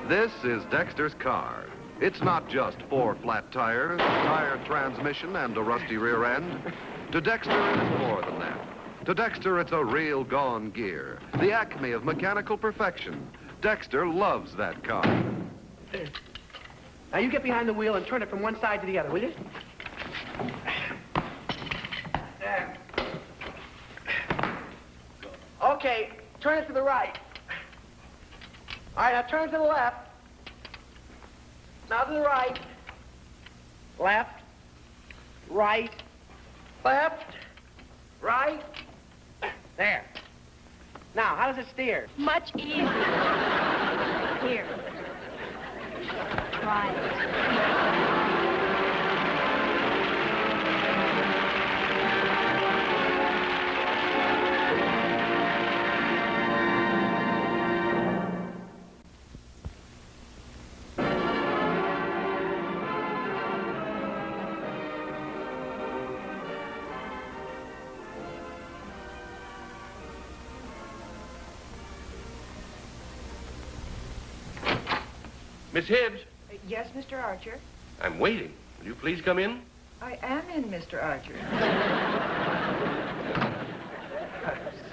This is Dexter's car. It's not just 4 flat tires, a tired transmission, and a rusty rear end. To Dexter, it is more than that. To Dexter, it's a real gone gear, the acme of mechanical perfection. Dexter loves that car. Here. Now you get behind the wheel and turn it from one side to the other, will you? There. Okay, turn it to the right. All right, now turn it to the left. Now to the right. Left. Right. Left. Right. There. Now, how does it steer? Much easier. Here. Right. Miss Hibbs? Yes, Mr. Archer? I'm waiting. Will you please come in? I am in, Mr. Archer.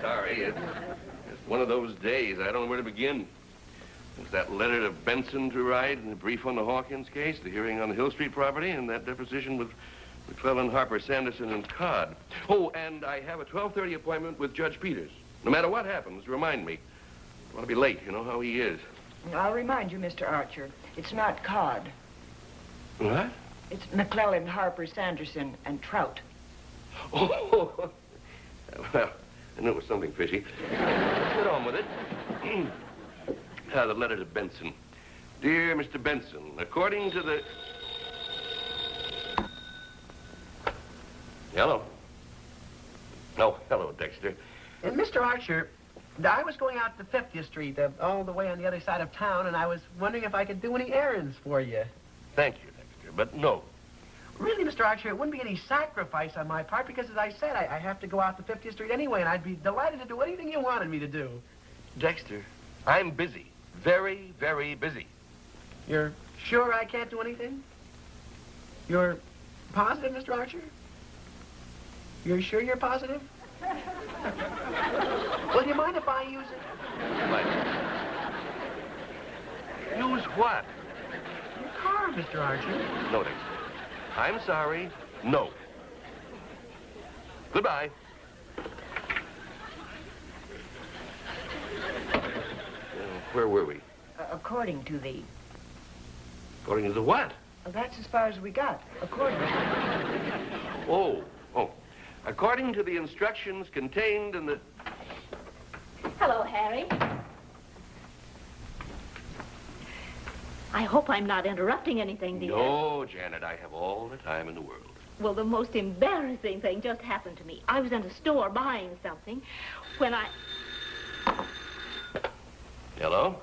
Sorry, it's one of those days. I don't know where to begin. There's that letter to Benson to write, and the brief on the Hawkins case, the hearing on the Hill Street property, and that deposition with McClellan, Harper, Sanderson, and Codd. Oh, and I have a 12:30 appointment with Judge Peters. No matter what happens, remind me. I want to be late. You know how he is. I'll remind you, Mr. Archer, it's not Codd. What? It's McClellan, Harper, Sanderson, and Trout. Oh, well, I knew it was something fishy. Let's get on with it. The letter to Benson. Dear Mr. Benson, according to the... Hello. Oh, hello, Dexter. Mr. Archer, I was going out to 50th Street, all the way on the other side of town, and I was wondering if I could do any errands for you. Thank you, Dexter, but no. Really, Mr. Archer, it wouldn't be any sacrifice on my part, because as I said, I have to go out to 50th Street anyway, and I'd be delighted to do anything you wanted me to do. Dexter, I'm busy. Very, very busy. You're sure I can't do anything? You're positive, Mr. Archer? You're sure you're positive? Well, do you mind if I use it? What? Use what? Your car, Mr. Archer. No, Dexter. I'm sorry. No. Goodbye. Where were we? According to the... According to the what? That's as far as we got. According to... Oh. According to the instructions contained in the... Hello, Harry. I hope I'm not interrupting anything, dear. No, Janet, I have all the time in the world. Well, the most embarrassing thing just happened to me. I was in a store buying something when I... Hello?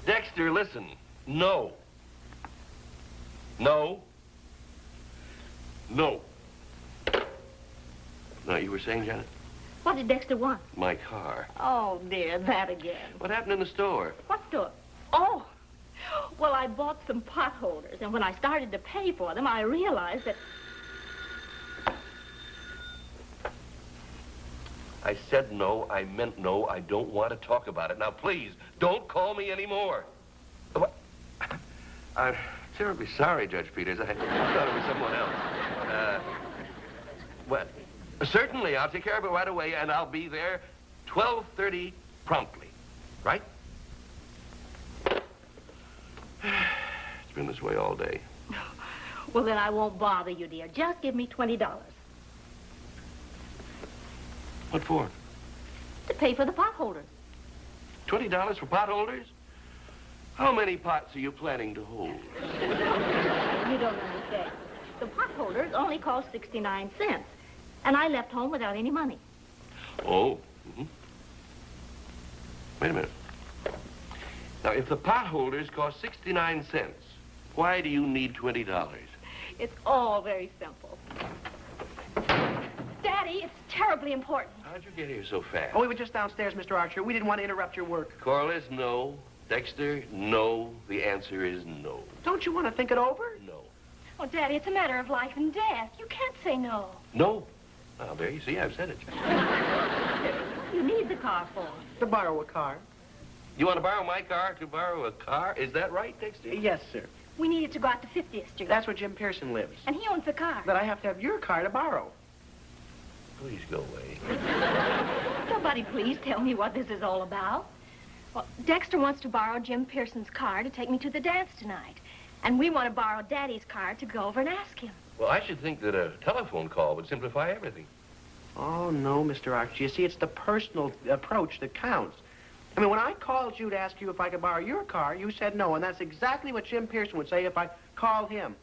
Dexter, listen. No. No. No. Now, you were saying, Janet? What did Dexter want? My car. Oh, dear, that again. What happened in the store? What store? Oh, well, I bought some pot holders, and when I started to pay for them, I realized that... I said no, I meant no, I don't want to talk about it. Now, please, don't call me anymore. What? I'm terribly sorry, Judge Peters. I thought it was someone else. Well, certainly, I'll take care of it right away, and I'll be there 12:30 promptly. Right? It's been this way all day. Well, then I won't bother you, dear. Just give me $20. What for? To pay for the pot holders. $20 for pot holders? How many pots are you planning to hold? You don't understand. The pot holders only cost 69 cents, and I left home without any money. Oh. Mm-hmm. Wait a minute. Now, if the pot holders cost 69 cents, why do you need $20? It's all very simple. Daddy, it's terribly important. How'd you get here so fast? Oh, we were just downstairs, Mr. Archer. We didn't want to interrupt your work. Corliss, no. Dexter, no. The answer is no. Don't you want to think it over? No. Oh, Daddy, it's a matter of life and death. You can't say no. No. Well, there you see, I've said it. You need the car for. To borrow a car. You want to borrow my car to borrow a car? Is that right, Dexter? Yes, sir. We need it to go out to 50th Street. That's where Jim Pearson lives. And he owns the car. But I have to have your car to borrow. Please go away. Nobody please tell me what this is all about. Well, Dexter wants to borrow Jim Pearson's car to take me to the dance tonight. And we want to borrow Daddy's car to go over and ask him. Well, I should think that a telephone call would simplify everything. Oh, no, Mr. Archer. You see, it's the personal approach that counts. I mean, when I called you to ask you if I could borrow your car, you said no, and that's exactly what Jim Pearson would say if I called him.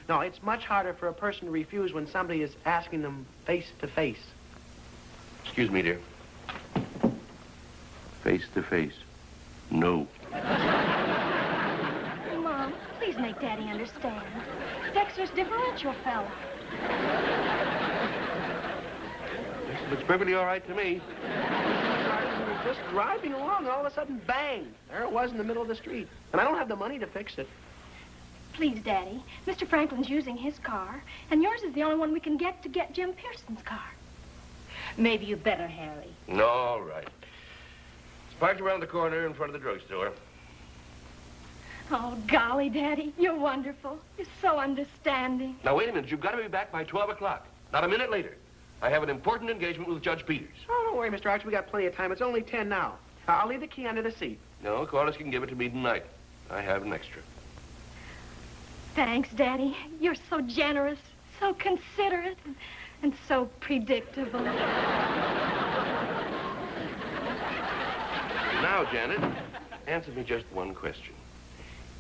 No, it's much harder for a person to refuse when somebody is asking them face to face. Excuse me, dear. Face to face. No. Mom, please make Daddy understand. Dexter's differential fella. Looks perfectly all right to me. We were just driving along, and all of a sudden, bang! There it was in the middle of the street. And I don't have the money to fix it. Please, Daddy. Mr. Franklin's using his car, and yours is the only one we can get to get Jim Pearson's car. Maybe you better, Harry. No, all right. It's parked around the corner in front of the drugstore. Oh, golly, Daddy, you're wonderful. You're so understanding. Now, wait a minute. You've got to be back by 12 o'clock. Not a minute later. I have an important engagement with Judge Peters. Oh, don't worry, Mr. Archer. We got plenty of time. It's only 10 now. I'll leave the key under the seat. No, Corliss can give it to me tonight. I have an extra. Thanks, Daddy. You're so generous, so considerate, and so predictable. Now, Janet, answer me just one question.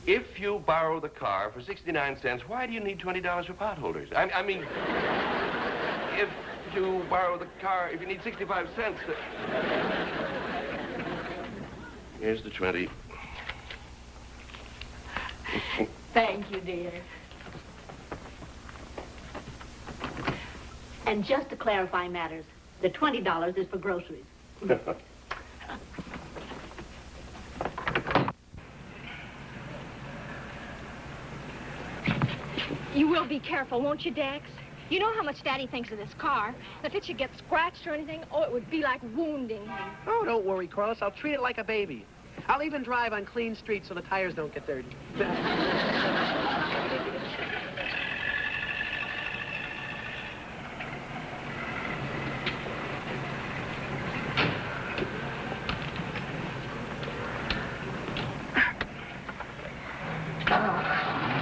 If you borrow the car for 69 cents, why do you need $20 for potholders? I mean, if you borrow the car, if you need 65 cents, here's the 20. Thank you, dear. And just to clarify matters, the $20 is for groceries. You will be careful, won't you, Dex? You know how much Daddy thinks of this car. If it should get scratched or anything, oh, it would be like wounding him. Oh, don't worry, Corliss. I'll treat it like a baby. I'll even drive on clean streets so the tires don't get dirty.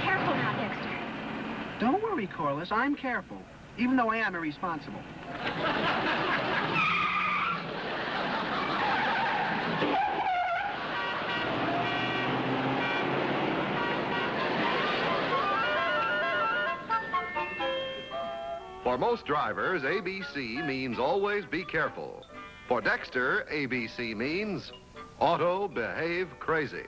Careful now, Dexter. Don't worry, Corliss. I'm careful, even though I am irresponsible. For most drivers, ABC means always be careful. For Dexter, ABC means auto behave crazy.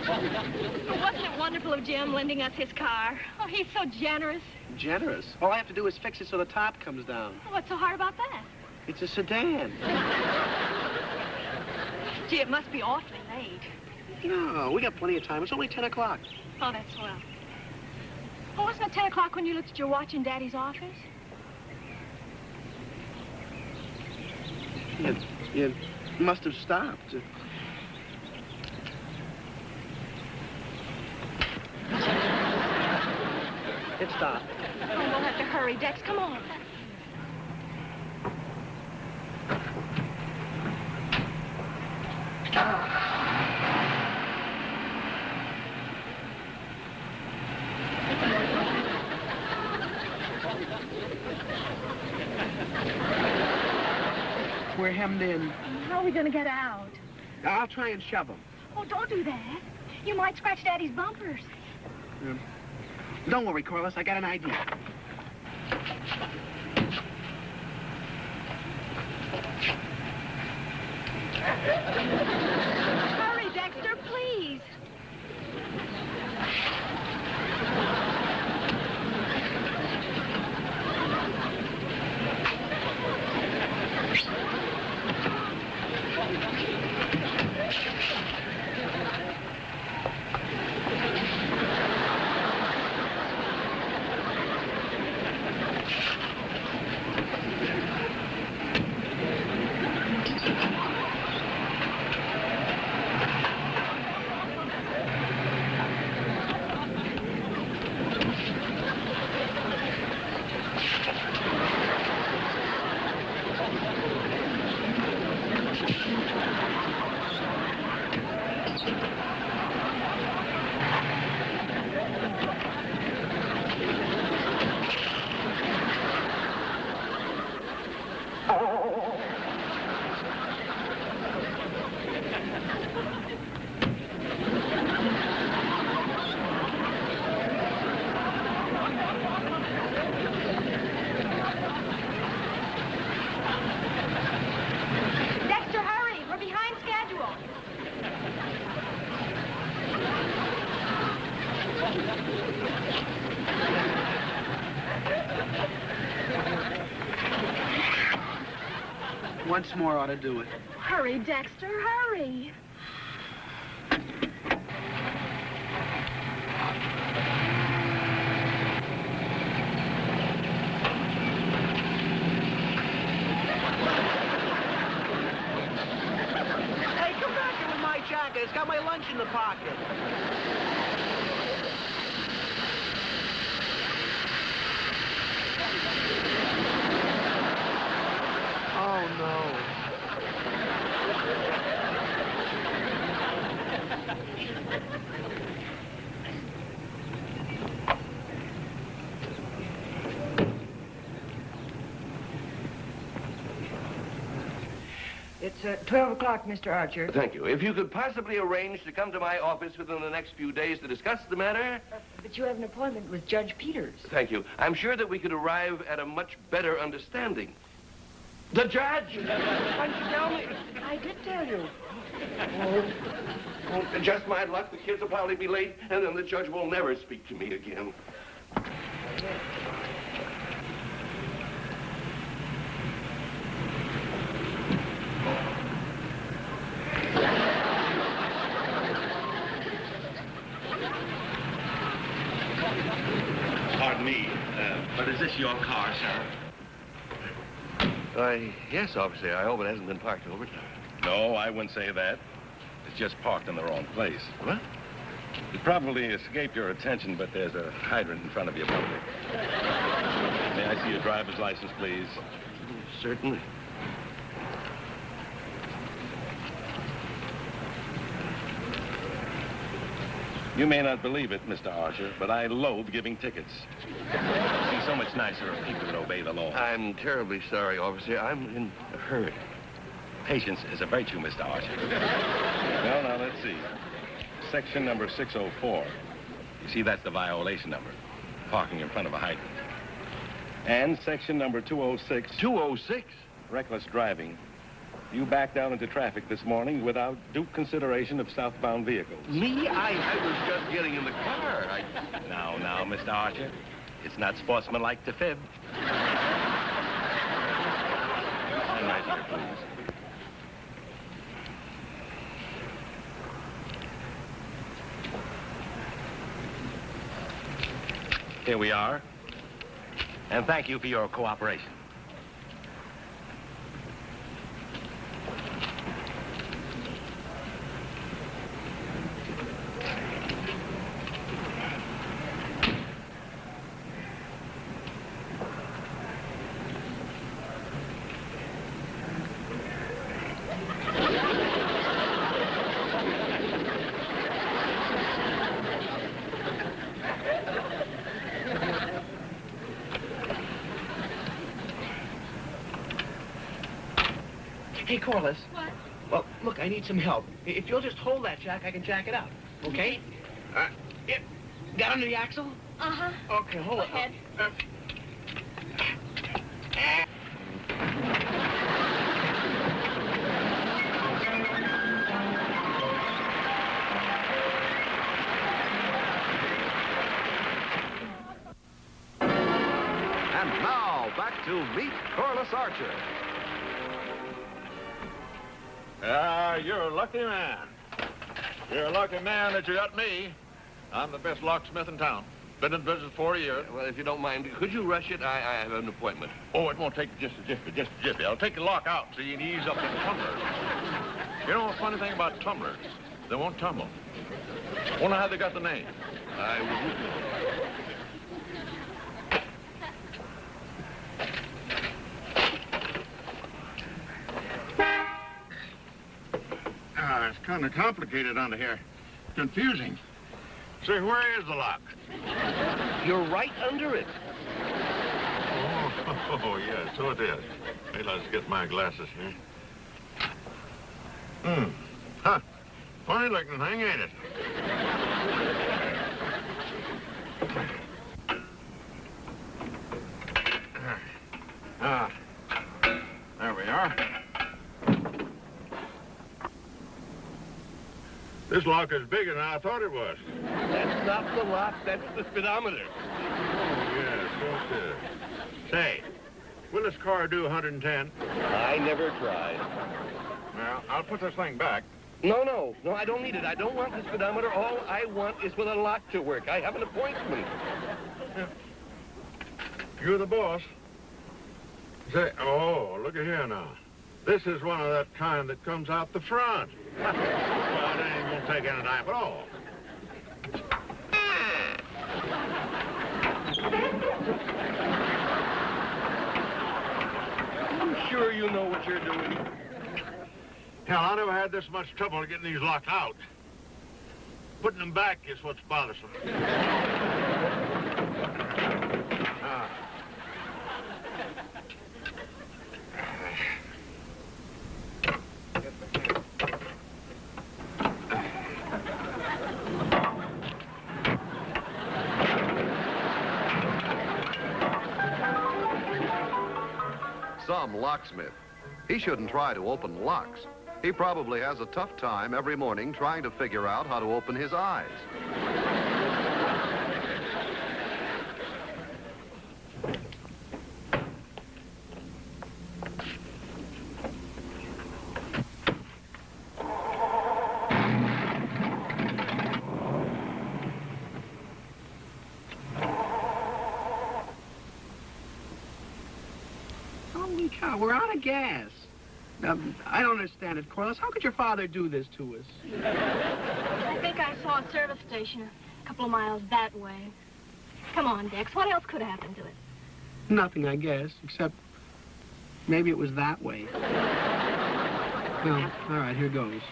Wasn't it wonderful of Jim lending us his car? Oh, he's so generous. Generous. All I have to do is fix it so the top comes down. What's so hard about that? It's a sedan. Gee, it must be awfully late. No, we got plenty of time. It's only 10 o'clock. Oh, that's swell. Well, wasn't it 10 o'clock when you looked at your watch in Daddy's office? You must have stopped. It stopped. Oh, we'll have to hurry, Dex. Come on. We're hemmed in. How are we going to get out? I'll try and shove them. Oh, don't do that. You might scratch Daddy's bumpers. Don't worry, Corliss. I got an idea. Hurry, Dexter, please. Once more ought to do it. Hurry, Dexter, hurry. Hey, come back here with my jacket. It's got my lunch in the pocket. Oh, no. It's 12 o'clock, Mr. Archer. Thank you. If you could possibly arrange to come to my office within the next few days to discuss the matter. But you have an appointment with Judge Peters. Thank you. I'm sure that we could arrive at a much better understanding. The judge! Why didn't you tell me? I did tell you. Oh, just my luck. The kids will probably be late, and then the judge will never speak to me again. Pardon me, but is this your car, sir? Yes, officer. I hope it hasn't been parked overtime. No, I wouldn't say that. It's just parked in the wrong place. What? It probably escaped your attention, but there's a hydrant in front of your building. May I see your driver's license, please? Certainly. You may not believe it, Mr. Archer, but I loathe giving tickets. It's so much nicer if people would obey the law. I'm terribly sorry, officer. I'm in a hurry. Patience is a virtue, Mr. Archer. Well, now, let's see. Section number 604. You see, that's the violation number. Parking in front of a hydrant. And section number 206. 206? Reckless driving. You backed out into traffic this morning without due consideration of southbound vehicles. Me? I was just getting in the car. Now, Mr. Archer. It's not sportsmanlike to fib. Stand right here, please. Here we are. And thank you for your cooperation. Hey, Corliss. What? Well, look, I need some help. If you'll just hold that jack, I can jack it out. Okay? Yeah. Got under the axle? Uh-huh. Okay, hold Go it. ahead. And now, back to Meet Corliss Archer. You're a lucky man. You're a lucky man that you got me. I'm the best locksmith in town. Been in business 40 years. Well, if you don't mind, could you rush it? I have an appointment. Oh, it won't take just a jiffy. I'll take the lock out so you can ease up the tumblers. You know, a funny thing about tumblers, they won't tumble. Wonder how they got the name. I wouldn't know. It's kind of complicated under here. Confusing. Say, where is the lock? You're right under it. Oh, yeah, so it is. Hey, let's get my glasses here. Huh. Funny looking thing, ain't it? There we are. This lock is bigger than I thought it was. That's not the lock, that's the speedometer. Oh, yeah, so it is. Say, Will this car do 110? I never tried. Well, I'll put this thing back. No, I don't need it. I don't want this speedometer. All I want is for the lock to work. I have an appointment. You're the boss. Say, oh, look at here now. This is one of that kind that comes out the front. Well, it ain't gonna take any time at all. You sure you know what you're doing? Hell, I never had this much trouble getting these locked out. Putting them back is what's bothersome. Ah. Some locksmith. He shouldn't try to open locks. He probably has a tough time every morning trying to figure out how to open his eyes. Holy cow, we're out of gas. I don't understand it, Corliss. How could your father do this to us? I think I saw a service station a couple of miles that way. Come on, Dex. What else could have happened to it? Nothing, I guess, except maybe it was that way. Well, all right, here goes.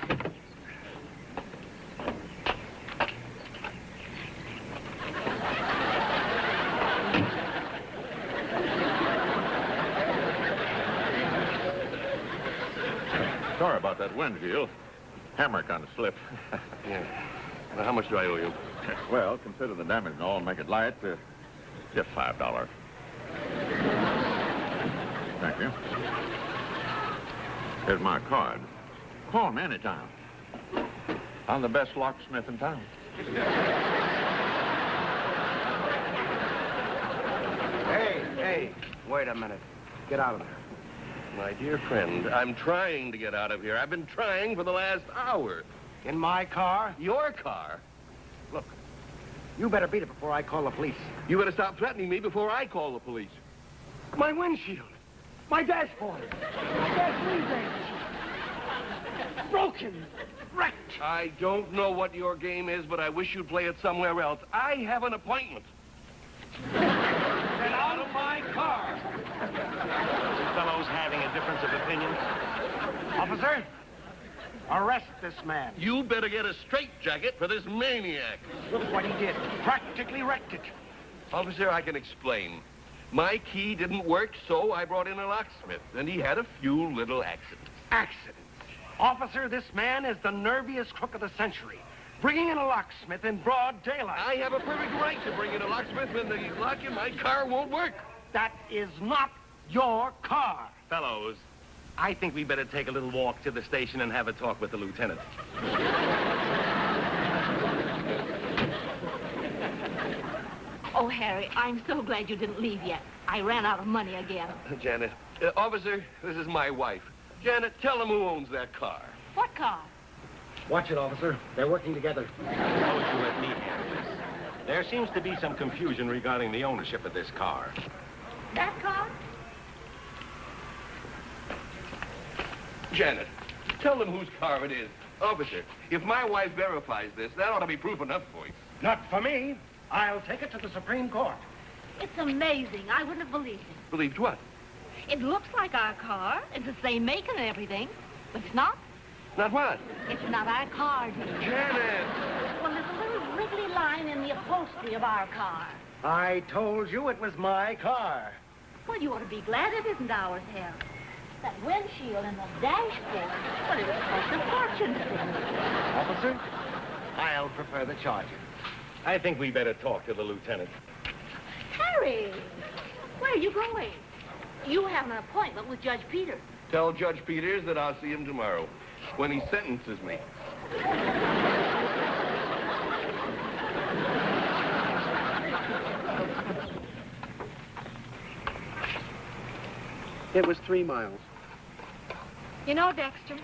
Sorry about that windshield. Hammer kind of slipped. Yeah. Now, how much do I owe you? Well, consider the damage and all, make it light. Just $5. Thank you. Here's my card. Call me anytime. I'm the best locksmith in town. Hey, wait a minute. Get out of there. My dear friend, I'm trying to get out of here. I've been trying for the last hour. In my car? Your car? Look, you better beat it before I call the police. You better stop threatening me before I call the police. My windshield. My dashboard. My gasoline tank. Broken. Wrecked. I don't know what your game is, but I wish you'd play it somewhere else. I have an appointment. Get out of my car. Fellows having a difference of opinion? Officer, arrest this man. You better get a straitjacket for this maniac. Look what he did. Practically wrecked it. Officer, I can explain. My key didn't work, so I brought in a locksmith, and he had a few little accidents. Accidents. Officer, this man is the nerviest crook of the century. Bringing in a locksmith in broad daylight. I have a perfect right to bring in a locksmith when the lock in my car won't work. That is not your car. Fellows, I think we better take a little walk to the station and have a talk with the lieutenant. Oh, Harry, I'm so glad you didn't leave yet. I ran out of money again. Janet, officer, this is my wife. Janet, tell him who owns that car. What car? Watch it, officer. They're working together. Suppose you let me handle this. There seems to be some confusion regarding the ownership of this car. That car? Janet, tell them whose car it is. Officer, if my wife verifies this, that ought to be proof enough for you. Not for me. I'll take it to the Supreme Court. It's amazing. I wouldn't have believed it. Believed what? It looks like our car. It's the same make and everything. But it's not. Not what? It's not our car, dear. Janet! Well, there's a little wriggly line in the upholstery of our car. I told you it was my car. Well, you ought to be glad it isn't ours, Harry. That windshield and the dashboard, well, it would cost a fortune to fix. Officer, I'll prefer the Charger. I think we better talk to the lieutenant. Harry, where are you going? You have an appointment with Judge Peters. Tell Judge Peters that I'll see him tomorrow when he sentences me. It was 3 miles. You know, Dexter,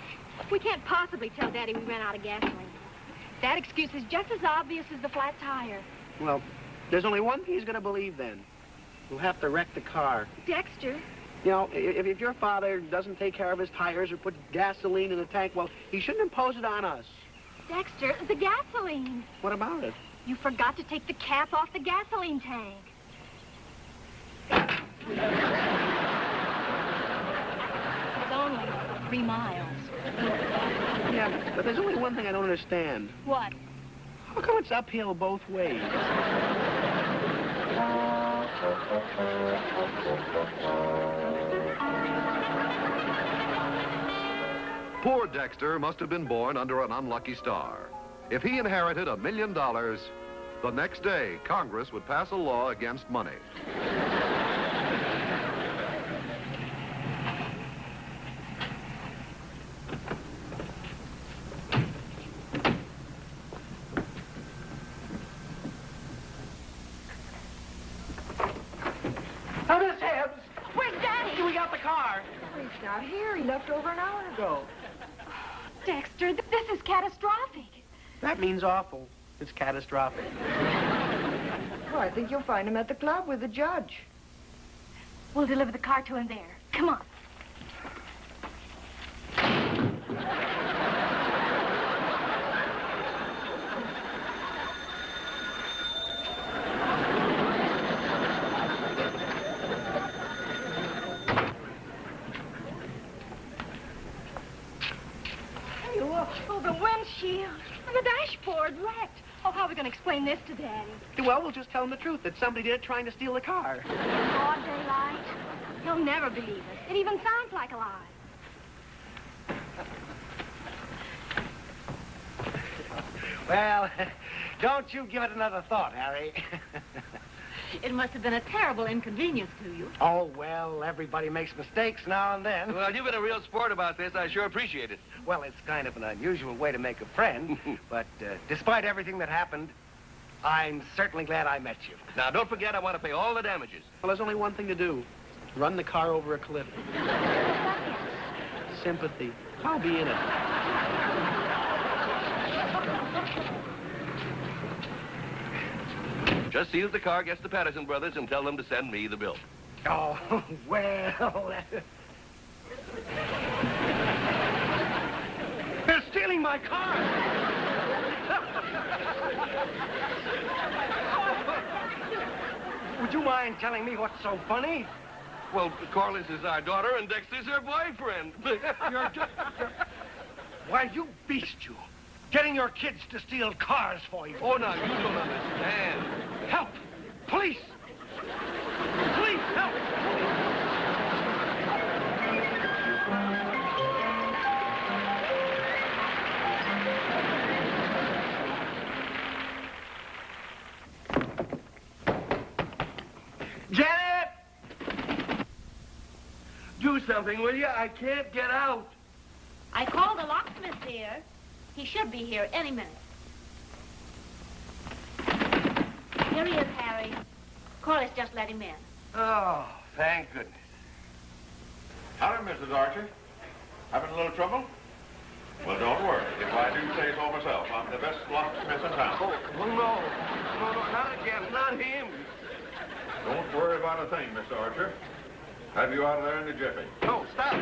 we can't possibly tell Daddy we ran out of gasoline. That excuse is just as obvious as the flat tire. Well, there's only one thing he's going to believe then. We'll have to wreck the car. Dexter, You know, if your father doesn't take care of his tires or put gasoline in the tank, well, he shouldn't impose it on us. Dexter, the gasoline. What about it? You forgot to take the cap off the gasoline tank. It's only 3 miles. Yeah, but there's only one thing I don't understand. What? How come it's uphill both ways? Poor Dexter must have been born under an unlucky star. If he inherited $1 million, the next day, Congress would pass a law against money. Oh, Miss Hibbs! Where's Daddy? We got the car. He's not here. He left over an hour ago. Dexter, this is catastrophic. That means awful. It's catastrophic. Well, I think you'll find him at the club with the judge. We'll deliver the car to him there. Come on. Oh, the windshield and the dashboard wrecked. Oh, how are we going to explain this to Daddy? Well, we'll just tell him the truth, that somebody did it trying to steal the car. Broad daylight. He'll never believe us. It even sounds like a lie. Well, don't you give it another thought, Harry. It must have been a terrible inconvenience to you. Oh, well, everybody makes mistakes now and then. Well, you've been a real sport about this. I sure appreciate it. Well, it's kind of an unusual way to make a friend, but despite everything that happened, I'm certainly glad I met you. Now, don't forget, I want to pay all the damages. Well, there's only one thing to do. Run the car over a cliff. Sympathy. I'll be in it. Just see that the car gets to Patterson Brothers and tell them to send me the bill. Oh, well... They're stealing my car! Would you mind telling me what's so funny? Well, Corliss is our daughter and Dexter's her boyfriend. Why, you beast, you. Getting your kids to steal cars for you. Oh, now, you don't understand. Help! Police! Police, help! Janet! Do something, will you? I can't get out. I called the locksmith here. He should be here any minute. Here he is, Harry. Corliss just let him in. Oh, thank goodness. Howdy, Mrs. Archer. Having a little trouble? Well, don't worry. If I do say so myself, I'm the best locksmith in town. Oh, well, no. No, not again. Not him. Don't worry about a thing, Miss Archer. Have you out of there in the jiffy. No, stop.